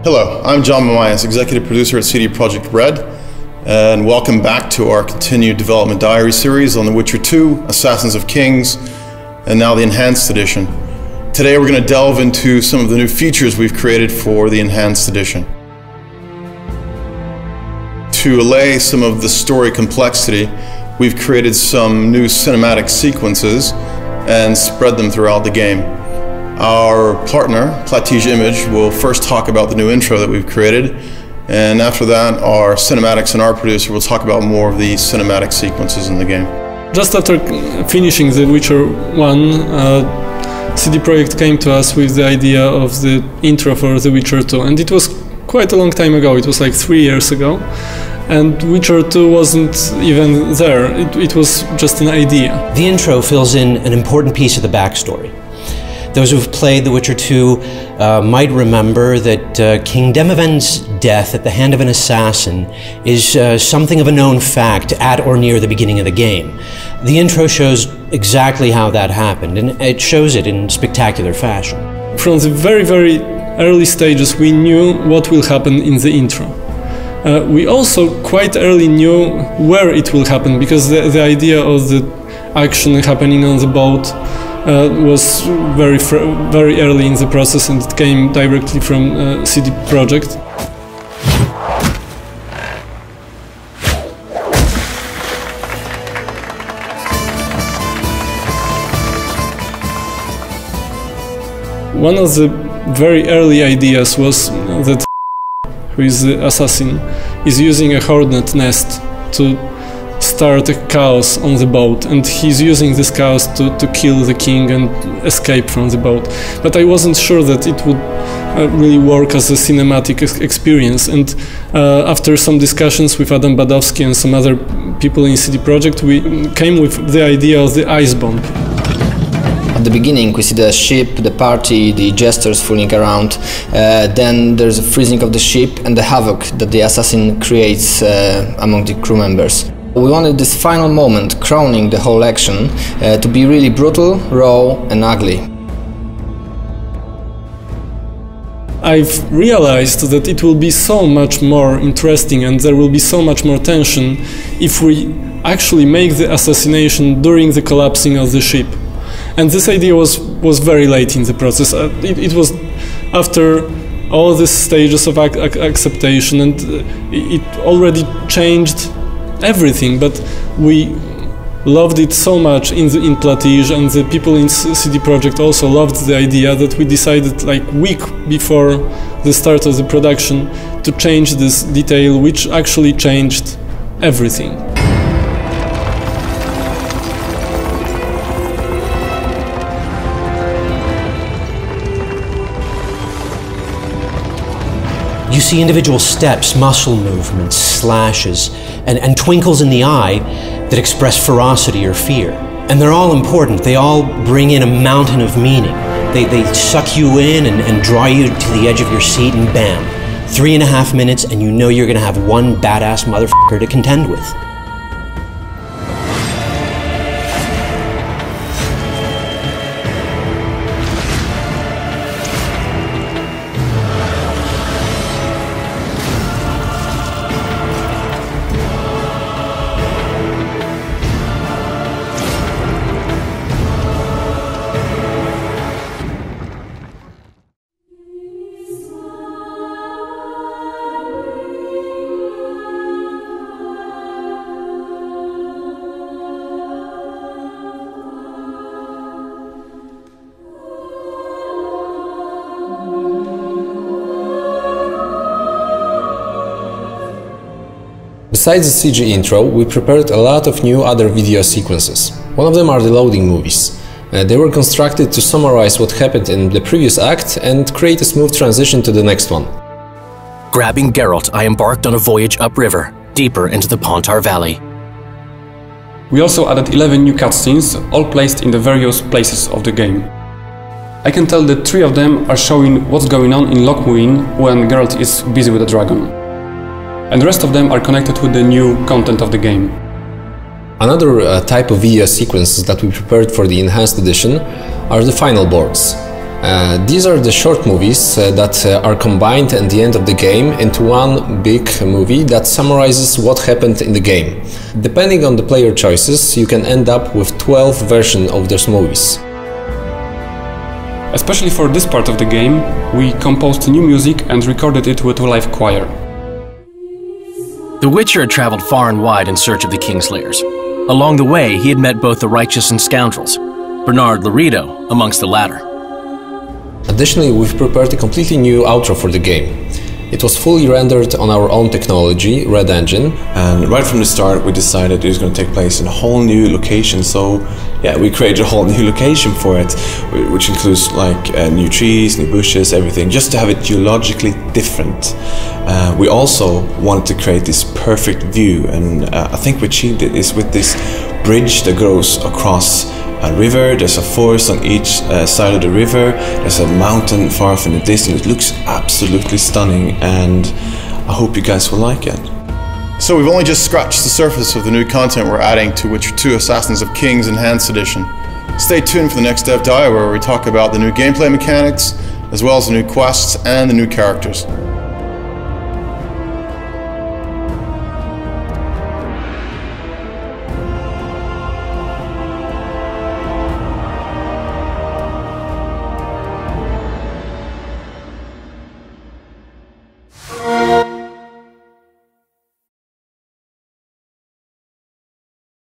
Hello, I'm John Mamias, Executive Producer at CD Projekt Red, and welcome back to our continued development diary series on The Witcher 2, Assassins of Kings, and now the Enhanced Edition. Today we're going to delve into some of the new features we've created for the Enhanced Edition. To allay some of the story complexity, we've created some new cinematic sequences and spread them throughout the game. Our partner, Platige Image, will first talk about the new intro that we've created, and after that our cinematics and art producer will talk about more of the cinematic sequences in the game. Just after finishing The Witcher 1, CD Projekt came to us with the idea of the intro for The Witcher 2, and it was quite a long time ago. It was like 3 years ago, and Witcher 2 wasn't even there. It was just an idea. The intro fills in an important piece of the backstory. Those who've played The Witcher 2 might remember that King Demavend's death at the hand of an assassin is something of a known fact at or near the beginning of the game. The intro shows exactly how that happened, and it shows it in spectacular fashion. From the very, very early stages, we knew what will happen in the intro. We also quite early knew where it will happen, because the idea of the action happening on the boat was very early in the process, and it came directly from CD Projekt. One of the very early ideas was that who is the assassin is using a hornet nest to start a chaos on the boat, and he's using this chaos to kill the king and escape from the boat. But I wasn't sure that it would really work as a cinematic experience, and after some discussions with Adam Badowski and some other people in CD Projekt, we came with the idea of the ice bomb. At the beginning we see the ship, the party, the jesters fooling around, then there's a freezing of the ship and the havoc that the assassin creates among the crew members. We wanted this final moment, crowning the whole action, to be really brutal, raw and ugly. I've realized that it will be so much more interesting and there will be so much more tension if we actually make the assassination during the collapsing of the ship. And this idea was very late in the process. It was after all these stages of acceptation, and it already changed everything, but we loved it so much in Platige, and the people in CD Projekt also loved the idea, that we decided like a week before the start of the production to change this detail, which actually changed everything. You see individual steps, muscle movements, slashes, and twinkles in the eye that express ferocity or fear. And they're all important. They all bring in a mountain of meaning. They suck you in and draw you to the edge of your seat, and bam, 3.5 minutes and you know you're gonna have one badass motherfucker to contend with. Besides the CG intro, we prepared a lot of new other video sequences. One of them are the loading movies. They were constructed to summarize what happened in the previous act and create a smooth transition to the next one. Grabbing Geralt, I embarked on a voyage upriver, deeper into the Pontar Valley. We also added 11 new cutscenes, all placed in the various places of the game. I can tell that 3 of them are showing what's going on in Lochmuin when Geralt is busy with the dragon. And the rest of them are connected with the new content of the game. Another type of video sequences that we prepared for the Enhanced Edition are the final boards. These are the short movies that are combined at the end of the game into one big movie that summarizes what happened in the game. Depending on the player choices, you can end up with 12 versions of those movies. Especially for this part of the game, we composed new music and recorded it with a live choir. The Witcher had traveled far and wide in search of the Kingslayers. Along the way, he had met both the righteous and scoundrels, Bernard Laredo amongst the latter. Additionally, we've prepared a completely new outro for the game. It was fully rendered on our own technology, Red Engine. And right from the start we decided it was going to take place in a whole new location, so yeah, we created a whole new location for it, which includes like new trees, new bushes, everything, just to have it geologically different. We also wanted to create this perfect view, and I think we achieved it is with this bridge that goes across a river. There's a forest on each side of the river. There's a mountain far off in the distance. It looks absolutely stunning, and I hope you guys will like it. So we've only just scratched the surface of the new content we're adding to Witcher 2 Assassins of Kings Enhanced Edition. Stay tuned for the next Dev Dive, where we talk about the new gameplay mechanics, as well as the new quests and the new characters.